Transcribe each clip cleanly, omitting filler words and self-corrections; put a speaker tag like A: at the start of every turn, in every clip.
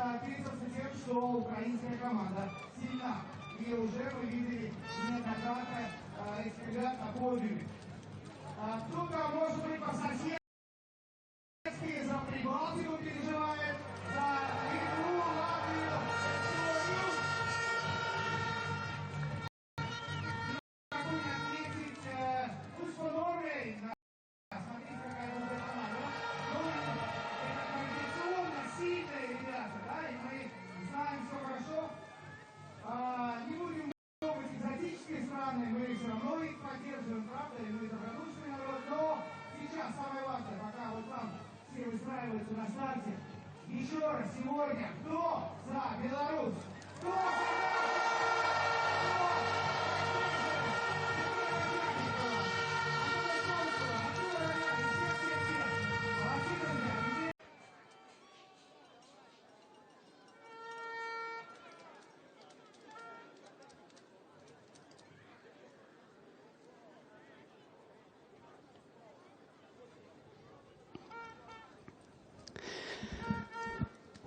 A: это пишется тем, что украинская команда сильна. И уже мы видели неоднократно этих ребят на подиуме. Кто-то, может быть, по-соседски за Прибалтику переживает, за Литву, Латвию, Эстонию. Могу не отметить, пусть по Норвегии, смотрите, какая уже команда. Но это традиционно сильные ребята, да, и мы знаем все хорошо. Не будем думать экзотические страны, мы все равно их поддерживаем, правда, и мы добродушный народ, но сейчас самое важное, пока вот там все выстраиваются на старте, еще раз сегодня, кто за Беларусь? Кто за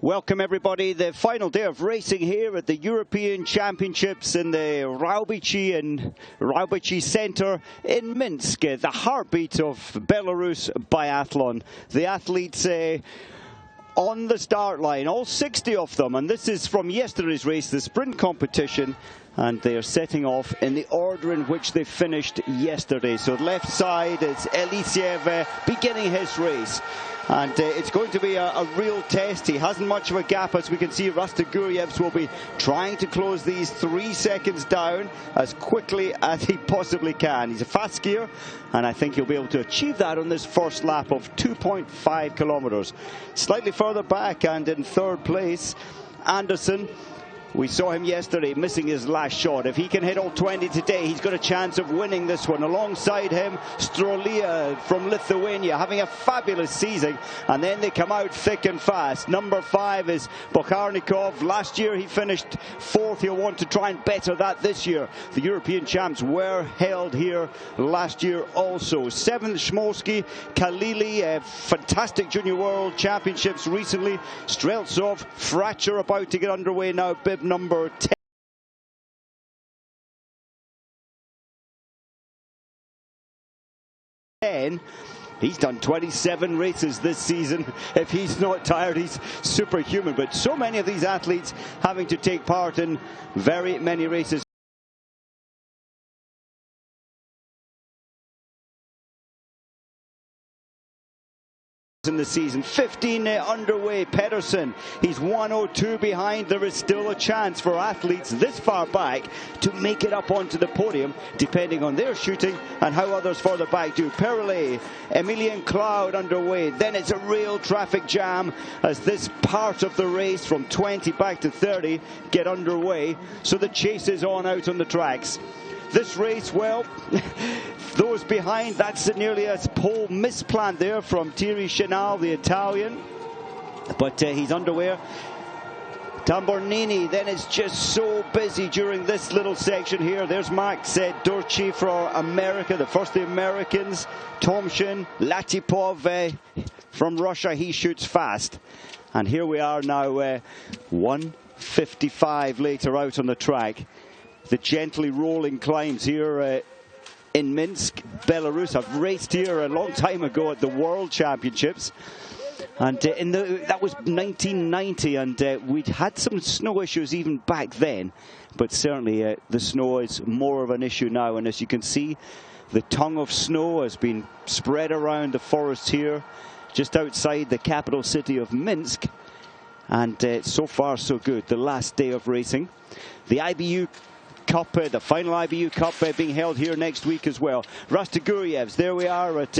B: Welcome everybody, the final day of racing here at the European Championships in the Raubici Centre in Minsk, the heartbeat of Belarus biathlon. The athletes on the start line, all 60 of them, and this is from yesterday's race, the sprint competition, and they are setting off in the order in which they finished yesterday. So left side is Elisiev beginning his race. And it's going to be a real test. He hasn't much of a gap, as we can see. Rastagurjevs will be trying to close these 3 seconds down as quickly as he possibly can. He's a fast skier, and I think he'll be able to achieve that on this first lap of 2.5 kilometers. Slightly further back and in third place, Anderson. We saw him yesterday missing his last shot. If he can hit all 20 today, he's got a chance of winning this one. Alongside him, Strolia from Lithuania, having a fabulous season. And then they come out thick and fast. Number 5 is Bokharnikov. Last year he finished 4th. He'll want to try and better that this year. The European champs were held here last year also. 7th, Shmolsky. Kalili, fantastic Junior World Championships recently. Streltsov, Fracture about to get underway now. Bib number 10. He's done 27 races this season. If he's not tired, he's superhuman. But so many of these athletes having to take part in very many races in the season. 15 underway. Pedersen, he's 102 behind. There is still a chance for athletes this far back to make it up onto the podium, depending on their shooting and how others further back do. Perlet, Emilian Cloud underway. Then it's a real traffic jam as this part of the race from 20 back to 30 get underway. So the chase is on out on the tracks. This race, well, those behind, that's nearly a pole misplant there from Thierry Chenal, the Italian. But he's underway. Tambornini, then it's just so busy during this little section here. There's Max Durchi for America, the first of the Americans. Tomshin, Latipov from Russia, he shoots fast. And here we are now, 1:55 later out on the track. The gently rolling climbs here in Minsk, Belarus. I've raced here a long time ago at the World Championships, and that was 1990, and we'd had some snow issues even back then, but certainly the snow is more of an issue now. And as you can see, the tongue of snow has been spread around the forest here just outside the capital city of Minsk, and so far so good. The last day of racing, the IBU Cup, the final IBU Cup being held here next week as well. Rastagurjevs, there we are at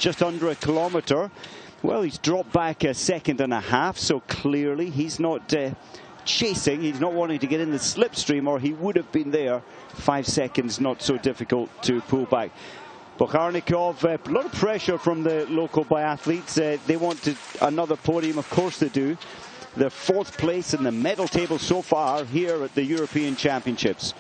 B: just under a kilometre. Well, he's dropped back a second and a half, so clearly he's not chasing. He's not wanting to get in the slipstream, or he would have been there. 5 seconds, not so difficult to pull back. Bokharnikov, a lot of pressure from the local biathletes. They wanted another podium, of course they do. They're 4th place in the medal table so far here at the European Championships.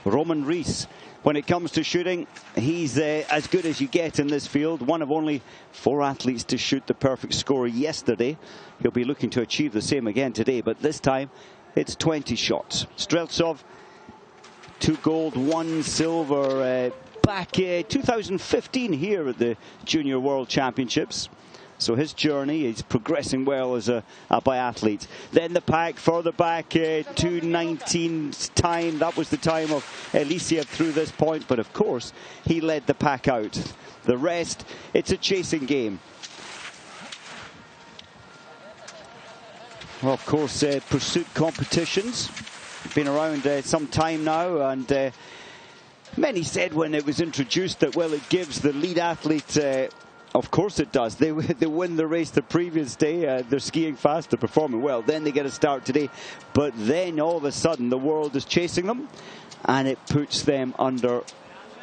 B: Roman Rees When it comes to shooting, he's as good as you get in this field. One of only 4 athletes to shoot the perfect score yesterday. He'll be looking to achieve the same again today, but this time it's 20 shots. Streltsov, 2 gold, 1 silver back 2015 here at the Junior World Championships. So his journey is progressing well as a biathlete. Then the pack further back, 2:19's time. That was the time of Elisiev through this point, but of course he led the pack out. The rest, it's a chasing game. Well, of course, pursuit competitions been around some time now, and many said when it was introduced that, well, it gives the lead athlete. Of course it does. They win the race the previous day. They're skiing fast, they're performing well. Then they get a start today. But then all of a sudden the world is chasing them, and it puts them under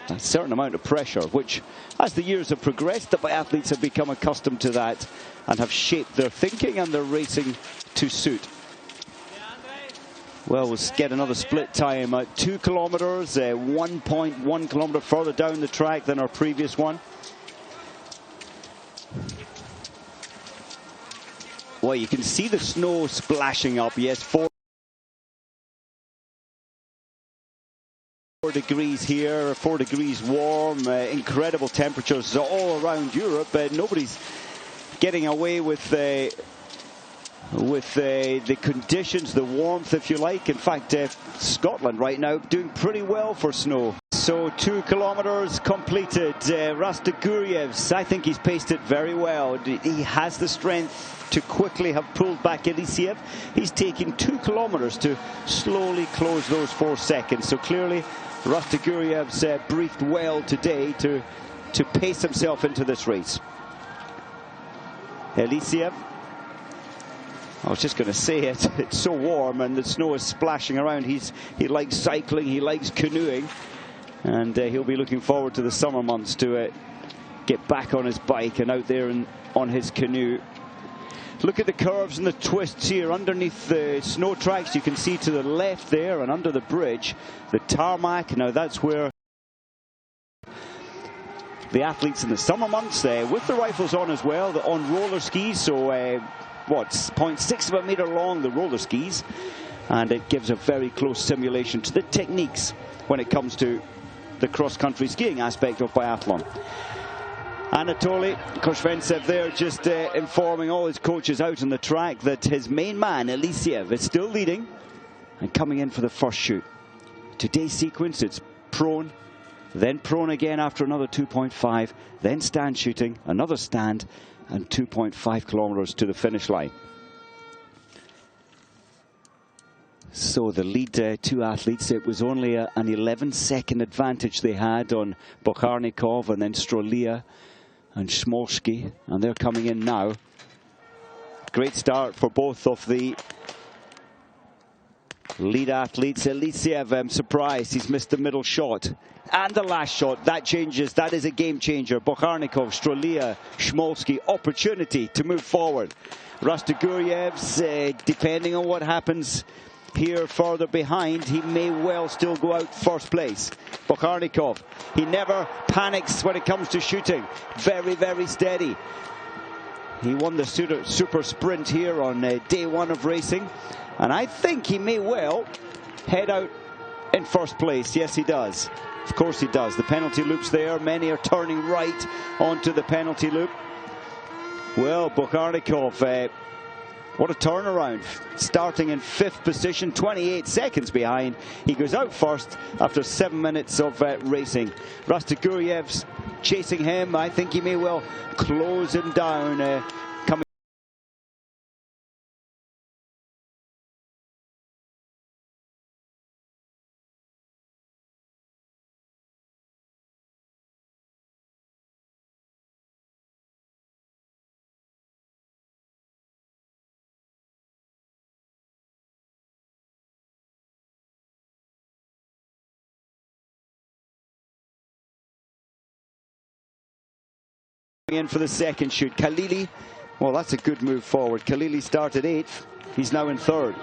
B: a certain amount of pressure, which as the years have progressed, the biathletes have become accustomed to that and have shaped their thinking and their racing to suit. Well, we'll get another split time at 2 kilometers, 1.1 kilometer further down the track than our previous one. Well, you can see the snow splashing up. Yes, 4 degrees here, 4 degrees warm, incredible temperatures all around Europe. Nobody's getting away with the conditions, the warmth, if you like. In fact, Scotland right now doing pretty well for snow. So 2 kilometers completed. Rasteguriev's, I think he's paced it very well. He has the strength to quickly have pulled back Elisiev. He's taking 2 kilometers to slowly close those 4 seconds. So clearly Rasteguriev's briefed well today to pace himself into this race. Elisiev, I was just going to say it, it's so warm and the snow is splashing around. He likes cycling, he likes canoeing, and he'll be looking forward to the summer months to get back on his bike and out there on his canoe. Look at the curves and the twists here underneath the snow tracks. You can see to the left there and under the bridge the tarmac. Now that's where the athletes in the summer months, with the rifles on as well, on roller skis. So what, 0.6 of a meter long, the roller skis, and it gives a very close simulation to the techniques when it comes to the cross-country skiing aspect of biathlon. Anatoly Koshventsev there just informing all his coaches out on the track that his main man, Elisiev, is still leading and coming in for the first shoot. Today's sequence, it's prone, then prone again after another 2.5, then stand shooting, another stand, and 2.5 kilometers to the finish line. So the lead 2 athletes, it was only an 11-second advantage they had on Bokharnikov and then Strolia and Smolski, and they're coming in now. Great start for both of the lead athletes. Elisiev, I'm surprised he's missed the middle shot. And the last shot, that changes, that is a game changer. Bokharnikov, Strolia, Smolski, opportunity to move forward. Rasteguriev's, depending on what happens here further behind, he may well still go out first place. Bokharnikov, he never panics when it comes to shooting. Very, very steady. He won the super sprint here on day 1 of racing, and I think he may well head out in first place. Yes, he does. Of course he does. The penalty loop's there. Many are turning right onto the penalty loop. Well, Bokharnikov, what a turnaround. Starting in 5th position, 28 seconds behind. He goes out first after 7 minutes of racing. Rasteguriev's chasing him. I think he may well close him down. In for the second shoot. Khalili, well, that's a good move forward. Khalili started 8th. He's now in 3rd.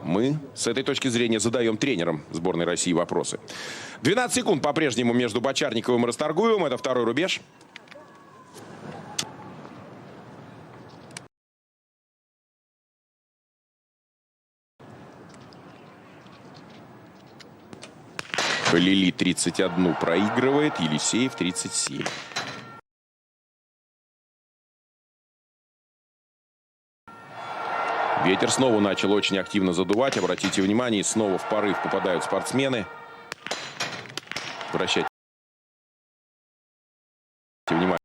C: Мы с этой точки зрения задаем тренерам сборной России вопросы. 12 секунд по-прежнему между Бочарниковым и Расторгуевым. Это второй рубеж. Лили 31 проигрывает, Елисеев 37. Ветер снова начал очень активно задувать. Обратите внимание, снова в порыв попадают спортсмены. Обращайте внимание.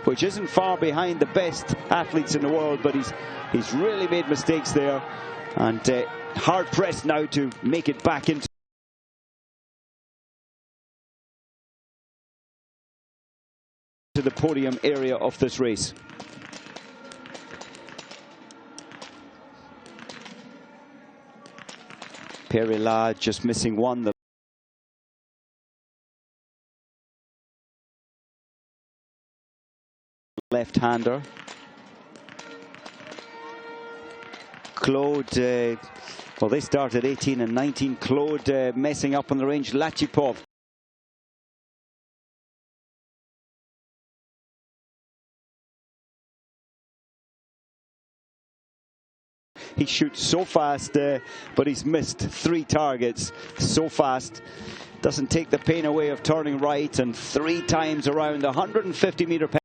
B: Which isn't far behind the best athletes in the world, but he's really made mistakes there, and hard pressed now to make it back into the podium area of this race. Perila just missing one. The left-hander. Claude, well, they started 18 and 19. Claude messing up on the range. Lachipov. He shoots so fast, but he's missed 3 targets so fast. Doesn't take the pain away of turning right, and 3 times around the 150-meter penalty.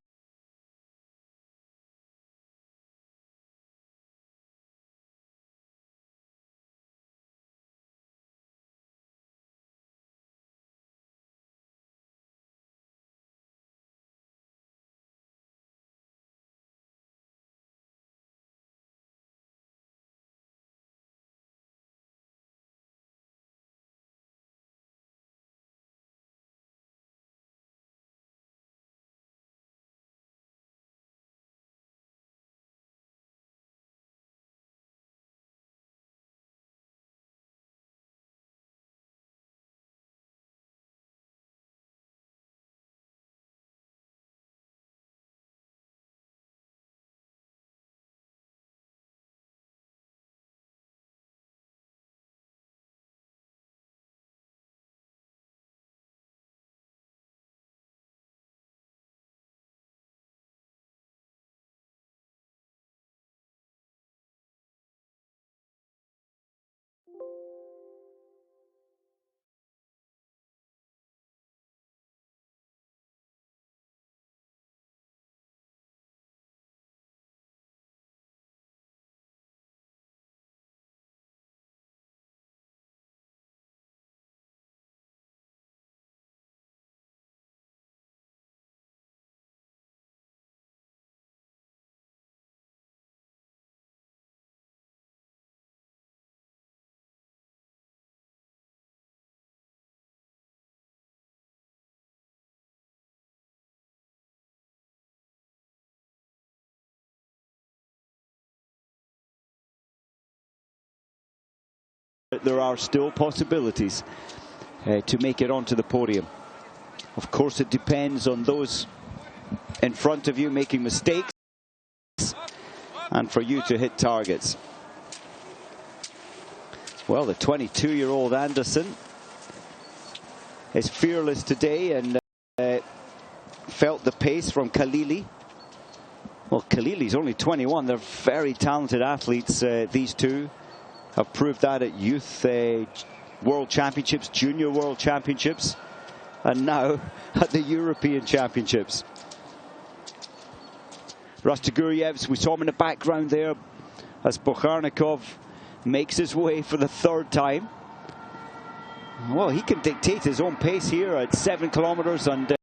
B: There are still possibilities to make it onto the podium. Of course, it depends on those in front of you making mistakes and for you to hit targets. Well, the 22-year-old Anderson is fearless today and felt the pace from Khalili. Well, Khalili's only 21. They're very talented athletes. These two have proved that at youth World Championships, Junior World Championships, and now at the European Championships. Rasteguriev, we saw him in the background there as Bokharnikov makes his way for the third time. Well, he can dictate his own pace here at 7 kilometers, and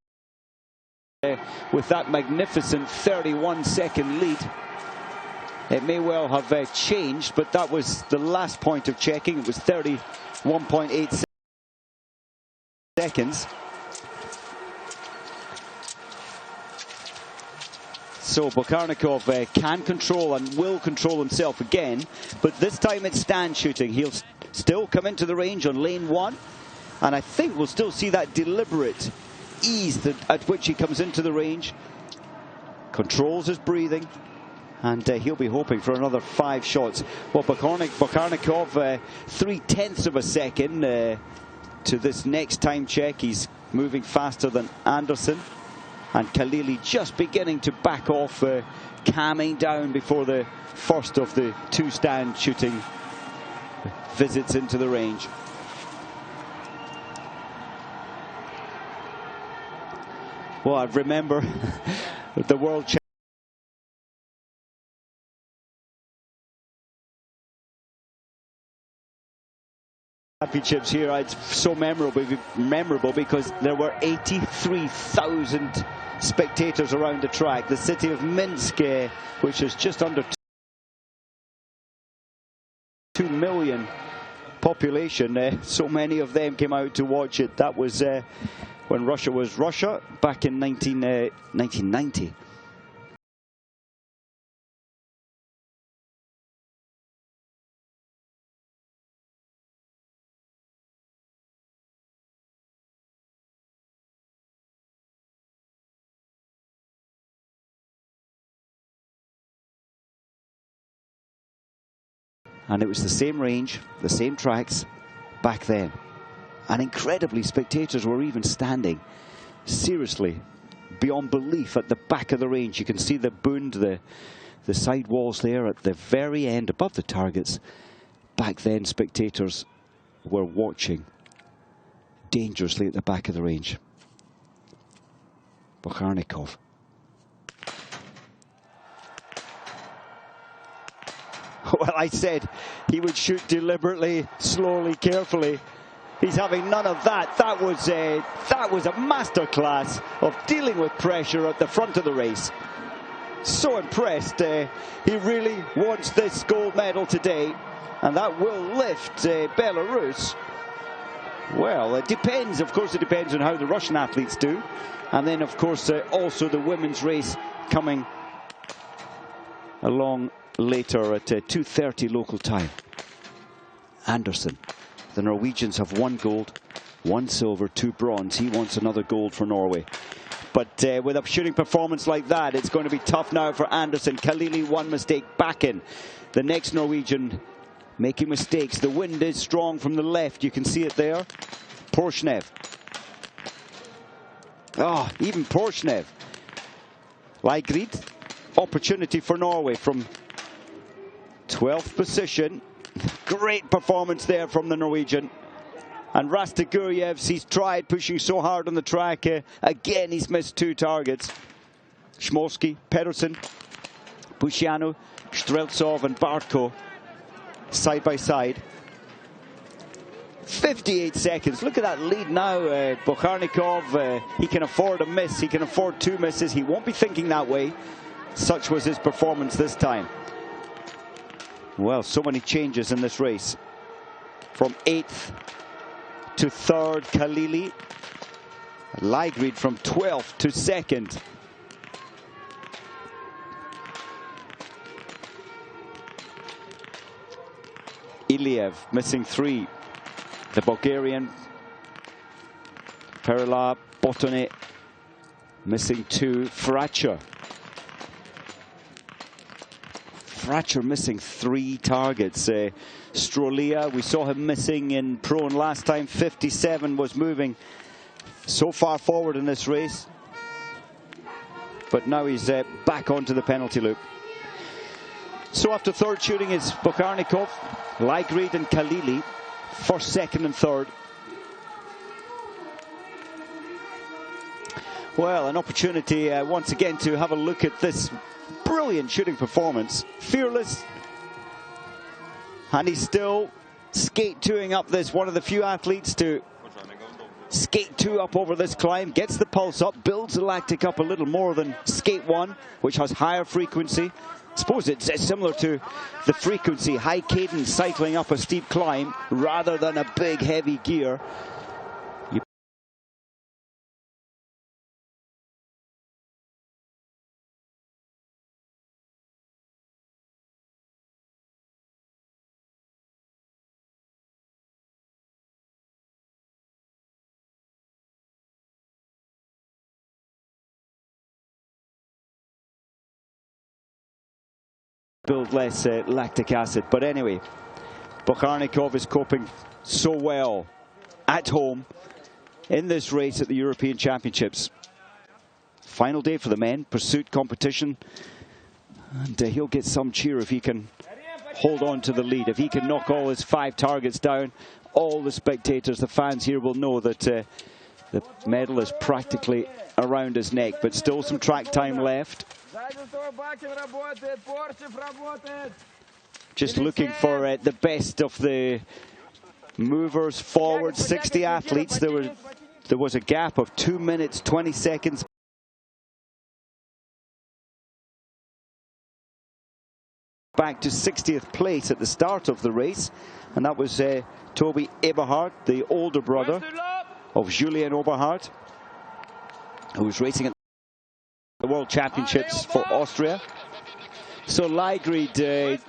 B: with that magnificent 31-second lead, it may well have changed, but that was the last point of checking. It was 31.8 seconds. So Bokharnikov can control and will control himself again, but this time it's stand shooting. He'll still come into the range on lane 1, and I think we'll still see that deliberate ease at which he comes into the range, controls his breathing, and he'll be hoping for another 5 shots. Well, Bokharnikov 3/10 of a second to this next time check. He's moving faster than Anderson. And Khalili just beginning to back off, calming down before the first of the 2 stand shooting visits into the range. Well, I remember the World Championships here. It's so memorable because there were 83,000 spectators around the track. The city of Minsk, which is just under 2 million population, so many of them came out to watch it. That was when Russia was Russia back in 1990. And it was the same range, the same tracks back then. And incredibly, spectators were even standing, seriously, beyond belief at the back of the range. You can see the Bund, the side walls there at the very end, above the targets. Back then, spectators were watching dangerously at the back of the range. Bokharnikov. Well, I said he would shoot deliberately, slowly, carefully. He's having none of that. That was a masterclass of dealing with pressure at the front of the race. So impressed. He really wants this gold medal today, and that will lift Belarus. Well, it depends. Of course, it depends on how the Russian athletes do. And then, of course, also the women's race coming along later at 2:30 local time. Anderson. The Norwegians have 1 gold, 1 silver, 2 bronze. He wants another gold for Norway. But with a shooting performance like that, it's going to be tough now for Anderson. Khalili, 1 mistake back in. The next Norwegian making mistakes. The wind is strong from the left. You can see it there. Porshnev. Oh, even Porshnev. Leigrid. Opportunity for Norway from 12th position. Great performance there from the Norwegian. And Rasteguriev, he's tried pushing so hard on the track. Again, he's missed 2 targets. Shmolsky, Pedersen, Bushiano, Streltsov and Bartko side by side. 58 seconds. Look at that lead now. Bokharnikov, he can afford a miss. He can afford 2 misses. He won't be thinking that way. Such was his performance this time. Well, so many changes in this race. From 8th to 3rd, Khalili. Leigrid from 12th to 2nd. Iliev missing 3. The Bulgarian Perla, Botone, missing 2. Fracture missing 3 targets. Strolia, we saw him missing in prone last time. 57 was moving so far forward in this race, but now he's back onto the penalty loop. So after third shooting is Bokharnikov, Ligrid and Khalili, first, second and third. Well, an opportunity once again to have a look at this brilliant shooting performance. Fearless, and he's still skate 2ing up this, one of the few athletes to skate 2 up over this climb, gets the pulse up, builds the lactic up a little more than skate 1, which has higher frequency. I suppose it's similar to the frequency, high cadence cycling up a steep climb rather than a big heavy gear. Build less lactic acid, but anyway, Bokharnikov is coping so well at home in this race at the European Championships. Final day for the men, pursuit competition, and he'll get some cheer if he can hold on to the lead. If he can knock all his 5 targets down, all the spectators, the fans here will know that the medal is practically around his neck, but still some track time left. Just looking for the best of the movers forward. 60 athletes. There was a gap of 2 minutes 20 seconds. Back to 60th place at the start of the race, and that was Toby Eberhard, the older brother of Julien Eberhard, who was racing at the World Championships for Austria. So Ligrid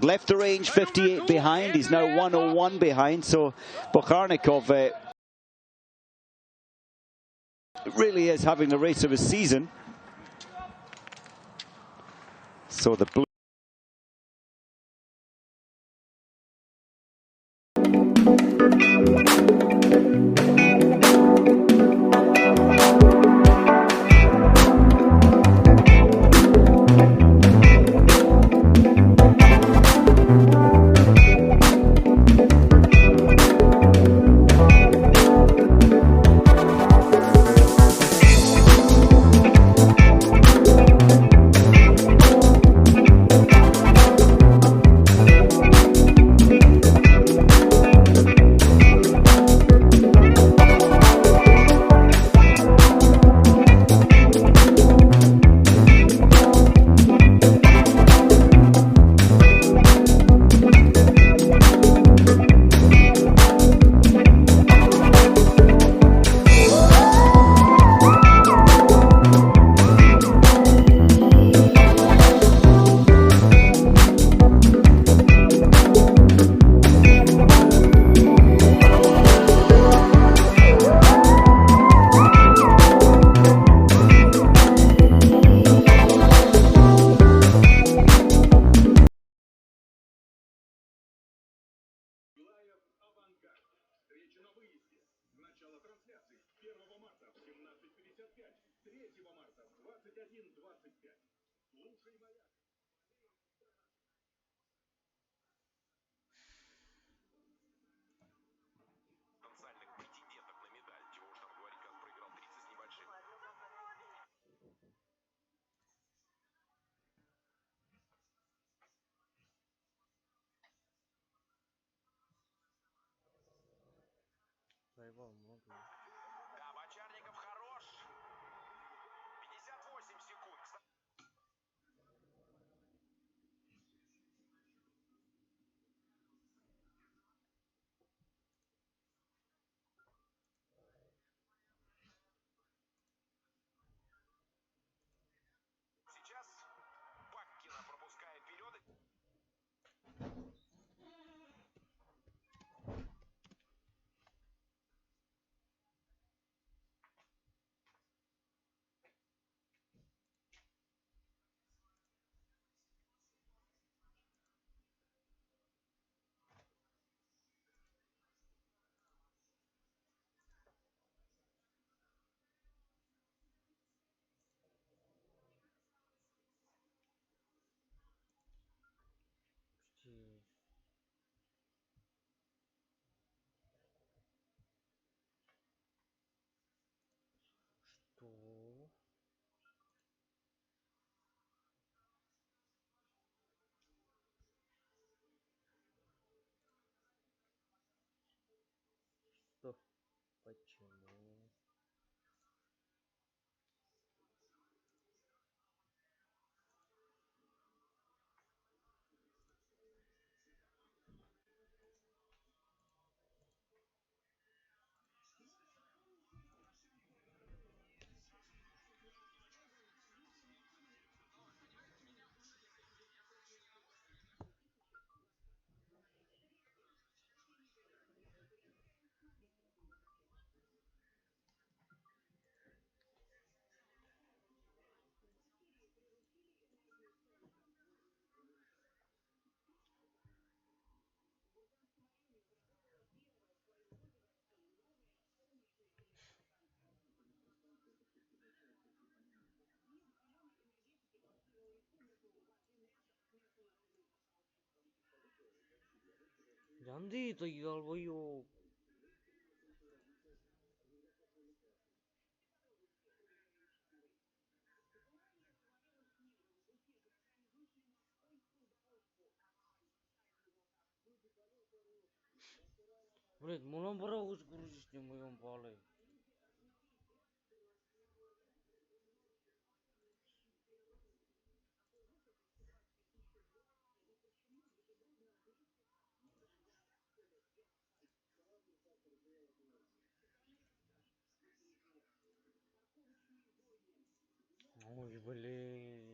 B: left the range 58 behind. He's now 101 behind. So Bokharnikov really is having the race of his season. So the blue
D: Почему? Янды-то долбоёб. Блядь, мулан барагуз грузишь не моем бале. Ой, блин.